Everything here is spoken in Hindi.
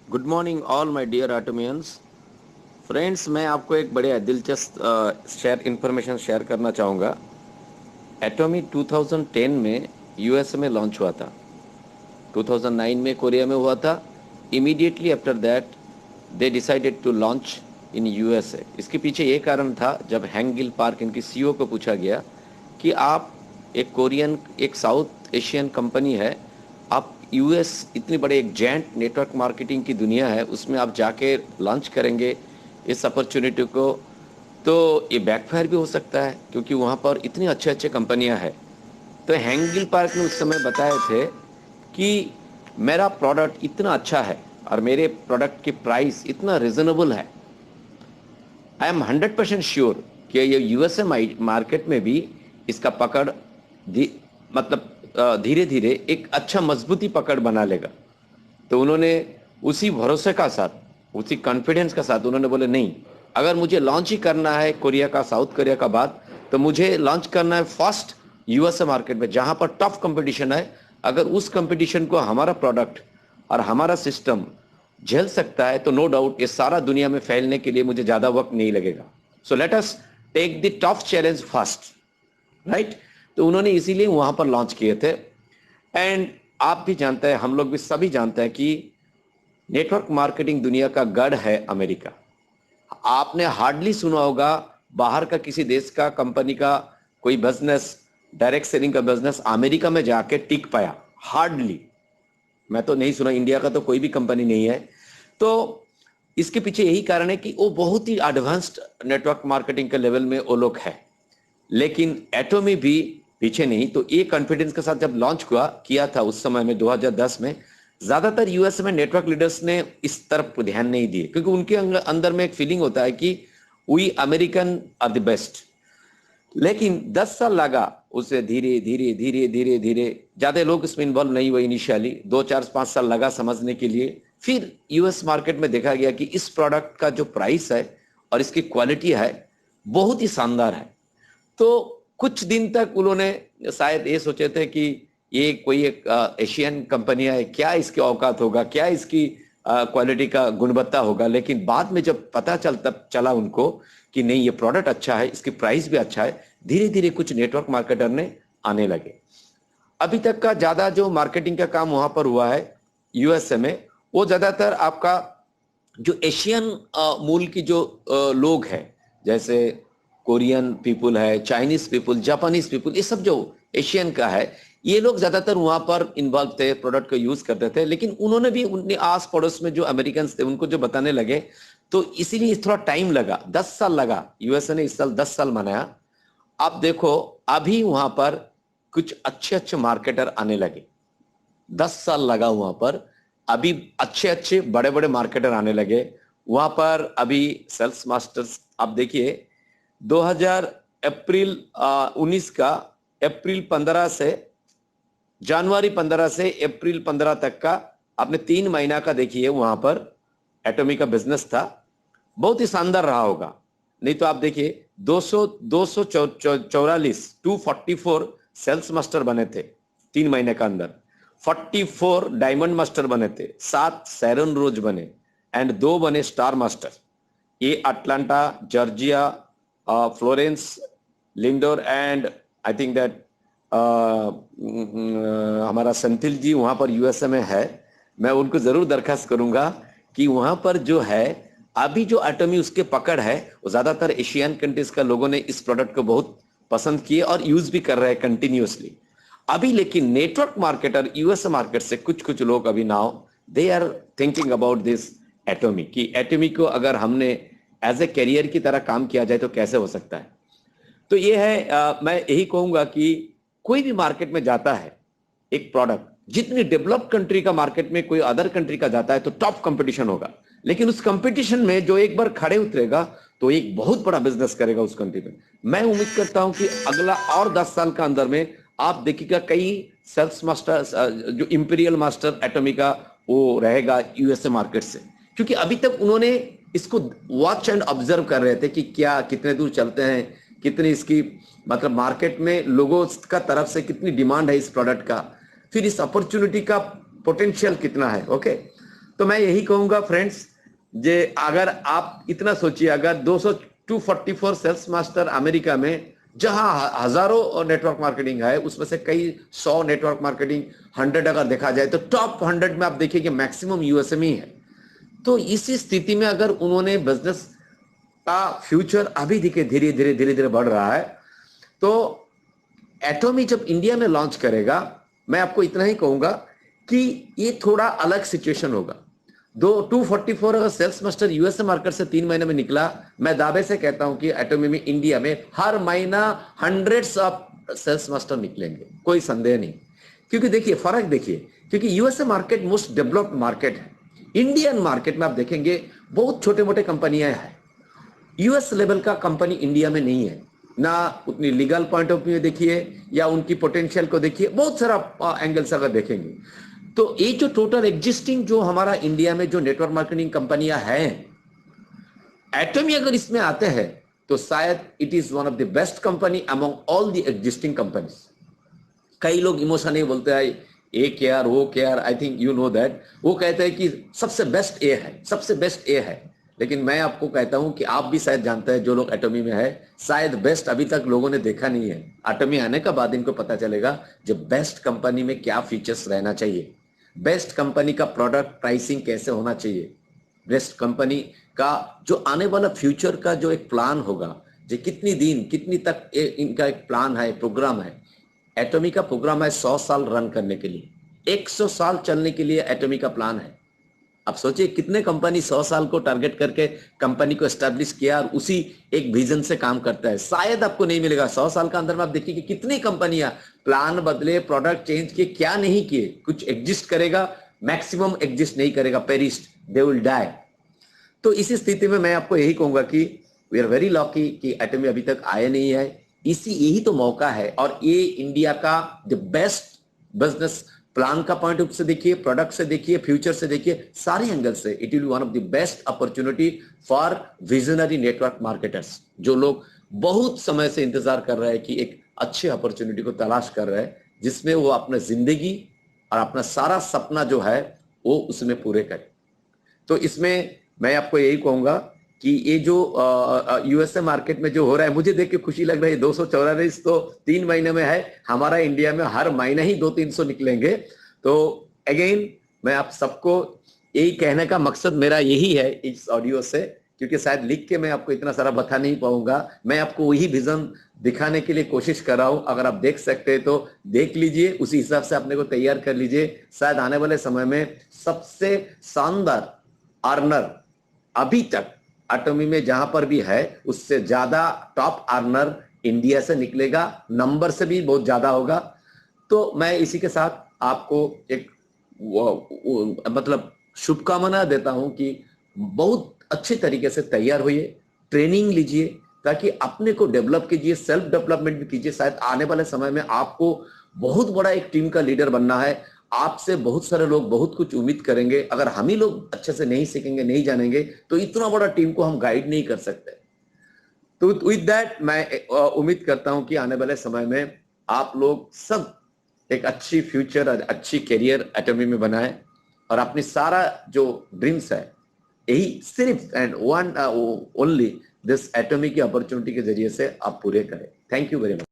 Good morning all my dear atomians friends. मैं आपको एक बड़े दिलचस्प इंफॉर्मेशन शेयर करना चाहूँगा। एटोमी 2010 में यूएसए में लॉन्च हुआ था। 2009 में कोरिया में हुआ था। Immediately after that they decided to launch in USA. इसके पीछे ये कारण था, जब हैंग गिल पार्क इनकी सीईओ को पूछा गया कि आप एक साउथ एशियन कंपनी है, आप यूएस इतनी बड़े एक जेंट नेटवर्क मार्केटिंग की दुनिया है, उसमें आप जाके लॉन्च करेंगे इस अपॉर्चुनिटी को, तो ये बैकफायर भी हो सकता है क्योंकि वहाँ पर इतनी अच्छे अच्छे कंपनियाँ हैं। तो हैंगिल पार्क ने उस समय बताए थे कि मेरा प्रोडक्ट इतना अच्छा है और मेरे प्रोडक्ट की प्राइस इतना रिजनेबल है। आई एम 100% श्योर कि ये यूएसए मार्केट में भी इसका पकड़ धी, मतलब धीरे धीरे एक अच्छा मजबूती पकड़ बना लेगा। तो उन्होंने उसी भरोसे का साथ, उसी कॉन्फिडेंस का साथ उन्होंने बोले नहीं, अगर मुझे लॉन्च ही करना है कोरिया का, साउथ कोरिया का बाद, तो मुझे लॉन्च करना है फर्स्ट यूएसए मार्केट में जहां पर टफ कंपटीशन है। अगर उस कंपटीशन को हमारा प्रोडक्ट और हमारा सिस्टम झेल सकता है तो नो डाउट ये सारा दुनिया में फैलने के लिए मुझे ज्यादा वक्त नहीं लगेगा। So let us take the tough challenge first, right. तो उन्होंने इसीलिए वहां पर लॉन्च किए थे। एंड आप भी जानते हैं, हम लोग भी सभी जानते हैं कि नेटवर्क मार्केटिंग दुनिया का गढ़ है अमेरिका। आपने हार्डली सुना होगा बाहर का किसी देश का कंपनी का कोई बिजनेस, डायरेक्ट सेलिंग का बिजनेस अमेरिका में जाके टिक पाया। हार्डली, मैं तो नहीं सुना, इंडिया का तो कोई भी कंपनी नहीं है। तो इसके पीछे यही कारण है कि वो बहुत ही एडवांस्ड नेटवर्क मार्केटिंग के लेवल में वो लोग है। लेकिन एटोमी भी पीछे नहीं। तो ये कॉन्फिडेंस के साथ जब लॉन्च हुआ किया था उस समय में 2010 में, ज्यादातर यूएस में नेटवर्क लीडर्स ने इस तरफ ध्यान नहीं दिए क्योंकि उनके अंदर में एक फीलिंग होता है कि we American are the best. लेकिन 10 साल लगा उसे धीरे धीरे धीरे धीरे धीरे, ज्यादा लोग इसमें इन्वॉल्व नहीं हुए। इनिशियली 2 4 5 साल लगा समझने के लिए। फिर यूएस मार्केट में देखा गया कि इस प्रोडक्ट का जो प्राइस है और इसकी क्वालिटी है बहुत ही शानदार है। तो कुछ दिन तक उन्होंने शायद ये सोचे थे कि ये कोई एक एशियन कंपनी है, क्या इसकी औकात होगा, क्या इसकी क्वालिटी का गुणवत्ता होगा। लेकिन बाद में जब पता चला उनको कि नहीं, ये प्रोडक्ट अच्छा है, इसकी प्राइस भी अच्छा है, धीरे धीरे कुछ नेटवर्क मार्केटर ने आने लगे। अभी तक का ज्यादा जो मार्केटिंग का काम वहां पर हुआ है यूएसए में, वो ज्यादातर आपका जो एशियन मूल की जो लोग हैं, जैसे कोरियन पीपुल है, चाइनीज पीपुल, जापानीज पीपुल, ये सब जो एशियन का है, ये लोग ज्यादातर वहां पर इन्वॉल्व थे, प्रोडक्ट को यूज करते थे। लेकिन उन्होंने भी उनके आस पड़ोस में जो अमेरिकन थे उनको जो बताने लगे, तो इसीलिए थोड़ा टाइम लगा, 10 साल लगा। यूएसए ने इस साल 10 साल मनाया। आप देखो अभी वहां पर कुछ अच्छे अच्छे मार्केटर आने लगे। 10 साल लगा वहां पर, अभी अच्छे अच्छे बड़े बड़े मार्केटर आने लगे वहां पर। अभी सेल्स मास्टर्स आप देखिए, 2000 अप्रैल 19 का, अप्रैल 15 से जनवरी 15 से अप्रैल 15 तक का आपने 3 महीना का देखिए, वहां पर एटोमी का बिजनेस था। बहुत ही शानदार रहा होगा। नहीं तो आप देखिए 244 सेल्स मास्टर बने थे 3 महीने का अंदर, 44 डायमंड मास्टर बने थे, 7 सैरन रोज बने एंड 2 बने स्टार मास्टर। ये Atlanta, Georgia, Florence, Lindor and I think that हमारा सेंथिल जी वहां पर यूएसए में है। मैं उनको जरूर दरखास्त करूंगा कि वहां पर जो है अभी जो एटोमी उसके पकड़ है, वो ज्यादातर एशियन कंट्रीज का लोगों ने इस प्रोडक्ट को बहुत पसंद किए और यूज भी कर रहे हैं कंटिन्यूअसली अभी। लेकिन नेटवर्क मार्केटर यूएस मार्केट से कुछ कुछ लोग अभी now they are thinking about this Atomy, कि एटोमी को अगर हमने एज ए करियर की तरह काम किया जाए तो कैसे हो सकता है। तो ये है, मैं यही कहूंगा कि कोई भी मार्केट में जाता है एक प्रोडक्ट, जितनी डेवलप्ड कंट्री का मार्केट में कोई अदर कंट्री का जाता है तो टॉप कंपटीशन होगा। लेकिन उस कंपटीशन में जो एक बार खड़े उतरेगा तो एक बहुत बड़ा बिजनेस करेगा उस कंट्री में। मैं उम्मीद करता हूं कि अगला और 10 साल का अंदर में आप देखिएगा कई सेल्स मास्टर, जो इंपीरियल मास्टर एटोमी का, वो रहेगा यूएसए मार्केट से। क्योंकि अभी तक उन्होंने इसको वॉच एंड ऑब्जर्व कर रहे थे कि क्या कितने दूर चलते हैं, कितनी इसकी मतलब मार्केट में लोगों का तरफ से कितनी डिमांड है इस प्रोडक्ट का, फिर इस अपॉर्चुनिटी का पोटेंशियल कितना है। ओके, तो मैं यही कहूंगा फ्रेंड्स, जे अगर आप इतना सोचिए, अगर 244 सेल्स मास्टर अमेरिका में, जहां हजारों नेटवर्क मार्केटिंग है, उसमें से कई 100 नेटवर्क मार्केटिंग 100 अगर देखा जाए तो टॉप 100 में आप देखिए कि मैक्सिमम यूएसए में ही है। तो इसी स्थिति में अगर उन्होंने बिजनेस का फ्यूचर अभी दिखे धीरे धीरे धीरे धीरे बढ़ रहा है, तो एटॉमी जब इंडिया में लॉन्च करेगा, मैं आपको इतना ही कहूंगा कि ये थोड़ा अलग सिचुएशन होगा। 244 अगर सेल्स मास्टर यूएसए मार्केट से 3 महीने में निकला, मैं दावे से कहता हूं कि एटॉमी में इंडिया में हर महीना हंड्रेड्स ऑफ सेल्स मास्टर निकलेंगे, कोई संदेह नहीं। क्योंकि देखिए फर्क देखिए, क्योंकि USA market most developed market है। इंडियन मार्केट में आप देखेंगे बहुत छोटे मोटे कंपनियां हैं, यूएस लेवल का कंपनी इंडिया में नहीं है ना। उतनी लीगल पॉइंट ऑफ व्यू देखिए या उनकी पोटेंशियल को देखिए, बहुत सारा एंगल्स अगर देखेंगे तो ये जो टोटल एग्जिस्टिंग जो हमारा इंडिया में जो नेटवर्क मार्केटिंग कंपनियां हैं, एटॉमी अगर इसमें आते हैं तो शायद it is one of the best company among all the existing companies. कई लोग इमोशनली बोलते हैं ए केयर वो care, I think you know that, वो कहते हैं कि सबसे बेस्ट ए है, सबसे बेस्ट ए है। लेकिन मैं आपको कहता हूं कि आप भी शायद जानते हैं, जो लोग एटॉमी में है, शायद बेस्ट अभी तक लोगों ने देखा नहीं है। एटॉमी आने का बाद इनको पता चलेगा जब बेस्ट कंपनी में क्या फीचर्स रहना चाहिए, बेस्ट कंपनी का प्रोडक्ट प्राइसिंग कैसे होना चाहिए, बेस्ट कंपनी का जो आने वाला फ्यूचर का जो एक प्लान होगा, जो कितनी दिन कितनी तक इनका एक प्लान है, प्रोग्राम है। एटॉमी का प्रोग्राम है 100 साल रन करने के लिए, 100 साल चलने के लिए एटॉमी का प्लान है। अब सोचिए कितने कंपनी 100 साल को टारगेट करके कंपनी को एस्टेब्लिश किया और उसी एक विजन से काम करता है। शायद आपको नहीं मिलेगा 100 साल का अंदर में। आप देखिए कि कितनी कंपनियां प्लान बदले, प्रोडक्ट चेंज किए, क्या नहीं किए। कुछ एग्जिस्ट करेगा, मैक्सिमम एग्जिस्ट नहीं करेगा, पेरिस्ट, दे विल डाई। तो इसी स्थिति में मैं आपको यही कहूंगा कि वी आर वेरी लकी कि एटॉमी अभी तक आए नहीं है। यही तो मौका है, और ये इंडिया का द बेस्ट बिजनेस प्लान का पॉइंट ऑफ से देखिए, प्रोडक्ट से देखिए, फ्यूचर से देखिए, सारे एंगल से it will be one of the best opportunity for visionary network marketers, जो लोग बहुत समय से इंतजार कर रहे हैं कि एक अच्छी अपॉर्चुनिटी को तलाश कर रहे हैं, जिसमें वो अपना जिंदगी और अपना सारा सपना जो है वो उसमें पूरे करें। तो इसमें मैं आपको यही कहूंगा कि ये जो यूएसए मार्केट में जो हो रहा है, मुझे देख के खुशी लग रही है। 244 तो 3 महीने में है, हमारा इंडिया में हर महीने ही 200-300 निकलेंगे। तो अगेन मैं आप सबको यही कहने का मकसद मेरा यही है इस ऑडियो से, क्योंकि शायद लिख के मैं आपको इतना सारा बता नहीं पाऊंगा। मैं आपको वही विजन दिखाने के लिए कोशिश कर रहा हूं। अगर आप देख सकते हैं तो देख लीजिए, उसी हिसाब से अपने को तैयार कर लीजिए। शायद आने वाले समय में सबसे शानदार अर्नर अभी तक एटॉमी में जहां पर भी है, उससे ज्यादा टॉप अर्नर इंडिया से निकलेगा, नंबर से भी बहुत ज्यादा होगा। तो मैं इसी के साथ आपको एक मतलब शुभकामना देता हूं कि बहुत अच्छे तरीके से तैयार होइए, ट्रेनिंग लीजिए, ताकि अपने को डेवलप कीजिए, सेल्फ डेवलपमेंट भी कीजिए। शायद आने वाले समय में आपको बहुत बड़ा एक टीम का लीडर बनना है। आपसे बहुत सारे लोग बहुत कुछ उम्मीद करेंगे। अगर हम ही लोग अच्छे से नहीं सीखेंगे, नहीं जानेंगे, तो इतना बड़ा टीम को हम गाइड नहीं कर सकते। तो विद दैट मैं उम्मीद करता हूं कि आने वाले समय में आप लोग सब एक अच्छी फ्यूचर, अच्छी करियर एटॉमी में बनाएं, और अपनी सारा जो ड्रीम्स है, यही सिर्फ एंड वन ओनली दिस एटॉमी की अपॉर्चुनिटी के जरिए से आप पूरे करें। Thank you very much.